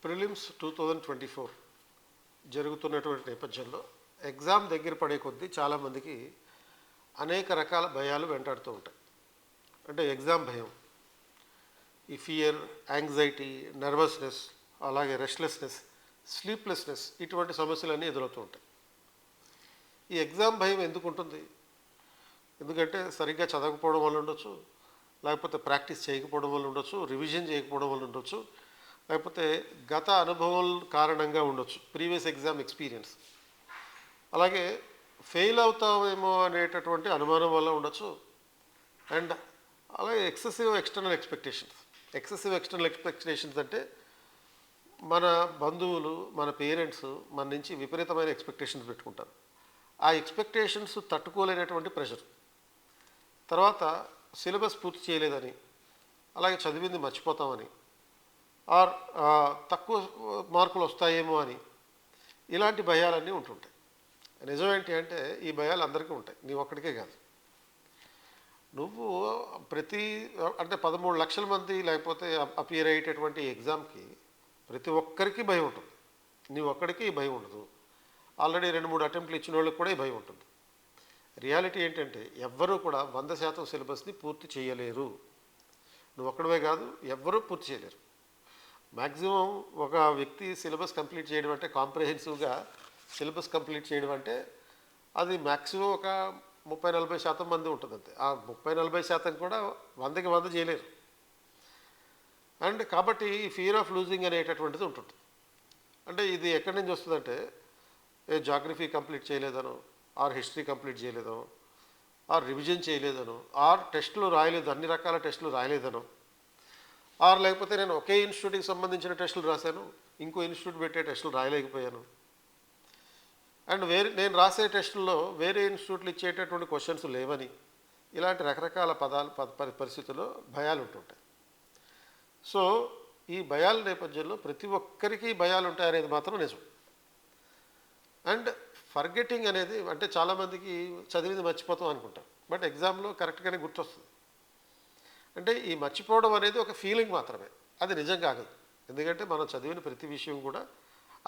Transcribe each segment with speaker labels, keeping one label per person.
Speaker 1: Prelims 2024 జరుగుతున్నటువంటి నేపథ్యంలో exam దగ్గర పడే కొద్దీ చాలామందికి అనేక రకాల భయాలు వెంటాడుతూ ఉంటాయి. అంటే ఎగ్జామ్ భయం, ఈ ఫియర్, యాంగ్జైటీ, నర్వస్నెస్, అలాగే రెస్ట్లెస్నెస్, స్లీప్లెస్నెస్, ఇటువంటి సమస్యలన్నీ ఎదురవుతూ ఉంటాయి. ఈ ఎగ్జామ్ భయం ఎందుకు ఉంటుంది? ఎందుకంటే సరిగ్గా చదవకపోవడం వల్ల ఉండొచ్చు, లేకపోతే ప్రాక్టీస్ చేయకపోవడం వల్ల ఉండొచ్చు, రివిజన్ చేయకపోవడం వల్ల ఉండొచ్చు, లేకపోతే గత అనుభవం కారణంగా ఉండొచ్చు, ప్రీవియస్ ఎగ్జామ్ ఎక్స్పీరియన్స్. అలాగే ఫెయిల్ అవుతామేమో అనేటటువంటి అనుమానం వల్ల ఉండొచ్చు. అండ్ అలాగే ఎక్సెసివ్ ఎక్స్టర్నల్ ఎక్స్పెక్టేషన్స్ అంటే మన బంధువులు, మన పేరెంట్స్ మన నుంచి విపరీతమైన ఎక్స్పెక్టేషన్స్ పెట్టుకుంటారు. ఆ ఎక్స్పెక్టేషన్స్ తట్టుకోలేనటువంటి ప్రెషర్. తర్వాత సిలబస్ పూర్తి చేయలేదని, అలాగే చదివింది మర్చిపోతామని, ఆర్ తక్కువ మార్కులు వస్తాయేమో అని, ఇలాంటి భయాలన్నీ ఉంటుంటాయి. నిజమేంటి అంటే ఈ భయాలు అందరికీ ఉంటాయి, నీ ఒక్కడికే కాదు. నువ్వు అంటే 13 లక్షల మంది లేకపోతే అపియర్ అయ్యేటటువంటి ఎగ్జామ్కి ప్రతి ఒక్కరికి భయం ఉంటుంది. నీ ఒక్కడికి ఈ భయం ఉండదు. ఆల్రెడీ 2-3 అటెంప్ట్లు ఇచ్చిన వాళ్ళకి కూడా ఈ భయం ఉంటుంది. రియాలిటీ ఏంటంటే ఎవ్వరూ కూడా 100% సిలబస్ని పూర్తి చేయలేరు. నువ్వు ఒక్కడవే కాదు, ఎవ్వరూ పూర్తి చేయలేరు. మ్యాక్సిమం ఒక వ్యక్తి సిలబస్ కంప్లీట్ చేయడం అంటే, కాంప్రహెన్సివ్గా సిలబస్ కంప్లీట్ చేయడం అంటే అది మ్యాక్సిమం ఒక 30-40% మంది ఉంటుంది అంతే. ఆ 30-40% కూడా 100కి 100 చేయలేరు. అండ్ కాబట్టి ఈ ఫియర్ ఆఫ్ లూజింగ్ అనేటటువంటిది ఉంటుంది. అంటే ఇది ఎక్కడి నుంచి వస్తుందంటే, జాగ్రఫీ కంప్లీట్ చేయలేదనో, ఆర్ హిస్టరీ కంప్లీట్ చేయలేదనో, ఆర్ రివిజన్ చేయలేదనో, ఆర్ టెస్టులు రాయలేదు, అన్ని రకాల టెస్టులు రాయలేదనో, ఆర్ లేకపోతే నేను ఒకే ఇన్స్టిట్యూట్కి సంబంధించిన టెస్టులు రాశాను, ఇంకో ఇన్స్టిట్యూట్ పెట్టే టెస్టులు రాయలేకపోయాను, అండ్ నేను రాసే టెస్టుల్లో వేరే ఇన్స్టిట్యూట్లు ఇచ్చేటటువంటి క్వశ్చన్స్ లేవని, ఇలాంటి రకరకాల పరిస్థితుల్లో భయాలు ఉంటుంటాయి. సో ఈ భయాల నేపథ్యంలో ప్రతి ఒక్కరికి భయాలు ఉంటాయనేది మాత్రం నిజం. అండ్ ఫర్గెటింగ్ అనేది అంటే చాలామందికి చదివింది మర్చిపోతాం అనుకుంటాం, బట్ ఎగ్జామ్లో కరెక్ట్గానే గుర్తొస్తుంది. అంటే ఈ మర్చిపోవడం అనేది ఒక ఫీలింగ్ మాత్రమే, అది నిజం కాదు. ఎందుకంటే మనం చదివిన ప్రతి విషయం కూడా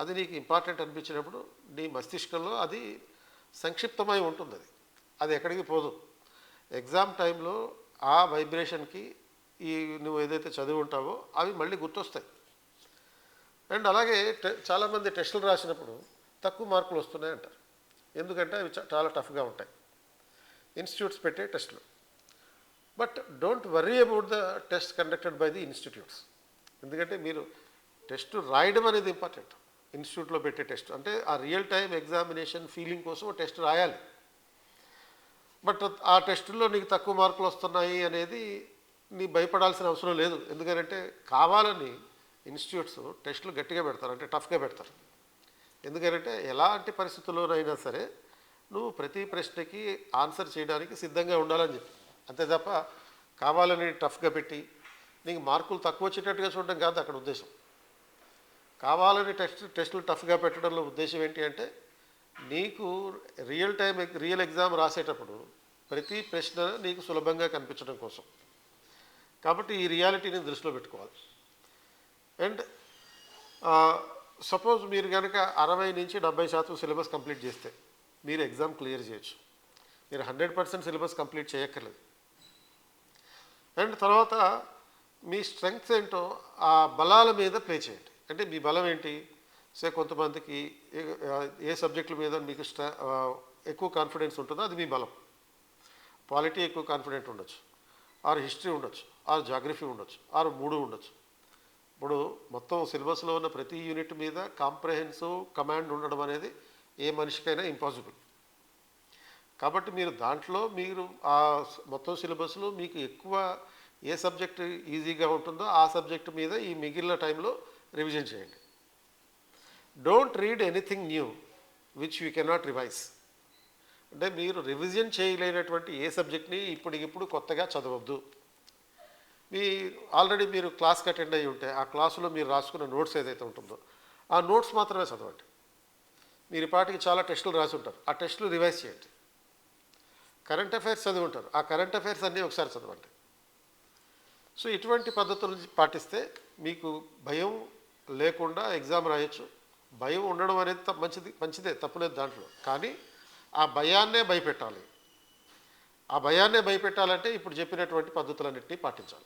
Speaker 1: అది నీకు ఇంపార్టెంట్ అనిపించినప్పుడు నీ మస్తిష్కంలో అది సంక్షిప్తమై ఉంటుంది. అది ఎక్కడికి పోదు. ఎగ్జామ్ టైంలో ఆ వైబ్రేషన్కి నువ్వు ఏదైతే చదివి ఉంటావో అవి మళ్ళీ గుర్తొస్తాయి. అండ్ అలాగే చాలామంది టెస్టులు రాసినప్పుడు తక్కువ మార్కులు వస్తున్నాయి అంటారు. ఎందుకంటే అవి చాలా టఫ్గా ఉంటాయి, ఇన్స్టిట్యూట్స్ పెట్టే టెస్టులు. But don't worry about the test conducted by the institutes. ఎందుకంటే మీరు టెస్ట్ రాయడం అనేది ఇంపార్టెంట్. ఇన్స్టిట్యూట్లో పెట్టే టెస్ట్ అంటే ఆ రియల్ టైం ఎగ్జామినేషన్ ఫీలింగ్ కోసం టెస్ట్ రాయాలి. బట్ ఆ టెస్టుల్లో నీకు తక్కువ మార్కులు వస్తున్నాయి అనేది నీ భయపడాల్సిన అవసరం లేదు. ఎందుకంటే కావాలని ఇన్స్టిట్యూట్స్ టెస్టులు గట్టిగా పెడతారు, అంటే టఫ్గా పెడతారు. ఎందుకంటే ఎలాంటి పరిస్థితుల్లోనైనా సరే నువ్వు ప్రతి ప్రశ్నకి ఆన్సర్ చేయడానికి సిద్ధంగా ఉండాలని చెప్పి, అంతే తప్ప కావాలని టఫ్గా పెట్టి నీకు మార్కులు తక్కువ వచ్చేటట్టుగా చూడడం కాదు అక్కడ ఉద్దేశం. కావాలని టెస్టులు టఫ్గా పెట్టడంలో ఉద్దేశం ఏంటి అంటే నీకు రియల్ ఎగ్జామ్ రాసేటప్పుడు ప్రతి ప్రశ్న నీకు సులభంగా కనిపించడం కోసం. కాబట్టి ఈ రియాలిటీని దృష్టిలో పెట్టుకోవాలి. అండ్ సపోజ్ మీరు కనుక 60-70% సిలబస్ కంప్లీట్ చేస్తే మీరు ఎగ్జామ్ క్లియర్ చేయొచ్చు. మీరు 100% సిలబస్ కంప్లీట్ చేయక్కర్లేదు. అండ్ తర్వాత మీ స్ట్రెంగ్త్స్ ఏంటో ఆ బలాల మీద ప్లే చేయండి. అంటే మీ బలం ఏంటి? కొంతమందికి ఏ సబ్జెక్టుల మీద మీకు ఎక్కువ కాన్ఫిడెన్స్ ఉంటుందో అది మీ బలం. పాలిటీ ఎక్కువ కాన్ఫిడెంట్ ఉండొచ్చు, ఆర్ హిస్టరీ ఉండొచ్చు, ఆర్ జాగ్రఫీ ఉండొచ్చు, ఆర్ 3 ఉండొచ్చు. ఇప్పుడు మొత్తం సిలబస్లో ఉన్న ప్రతి యూనిట్ మీద కాంప్రహెన్సివ్ కమాండ్ ఉండడం అనేది ఏ మనిషికైనా ఇంపాసిబుల్. కాబట్టి మీరు ఆ మొత్తం సిలబస్లో మీకు ఎక్కువ ఏ సబ్జెక్ట్ ఈజీగా ఉంటుందో ఆ సబ్జెక్ట్ మీద ఈ మిగిలిన టైంలో రివిజన్ చేయండి. Don't read anything new which you cannot revise. అంటే మీరు రివిజన్ చేయలేనటువంటి ఏ సబ్జెక్ట్ని ఇప్పటికిప్పుడు కొత్తగా చదవద్దు. ఆల్రెడీ మీరు క్లాస్కి అటెండ్ అయ్యి ఉంటే ఆ క్లాసులో మీరు రాసుకున్న నోట్స్ ఏదైతే ఉంటుందో ఆ నోట్స్ మాత్రమే చదవండి. మీరు పాటికి చాలా టెస్టులు రాసి ఉంటారు, ఆ టెస్టులు రివైజ్ చేయండి. కరెంట్ అఫైర్స్ చదివి ఉంటారు, ఆ కరెంట్ అఫైర్స్ అన్నీ ఒకసారి చదవండి. సో ఇటువంటి పద్ధతులు పాటిస్తే మీకు భయం లేకుండా ఎగ్జామ్ రాయొచ్చు. భయం ఉండడం అనేది మంచిదే, తప్పులేదు దాంట్లో. కానీ ఆ భయాన్నే భయపెట్టాలి. ఆ భయాన్నే భయపెట్టాలంటే ఇప్పుడు చెప్పినటువంటి పద్ధతులన్నింటినీ పాటించాలి.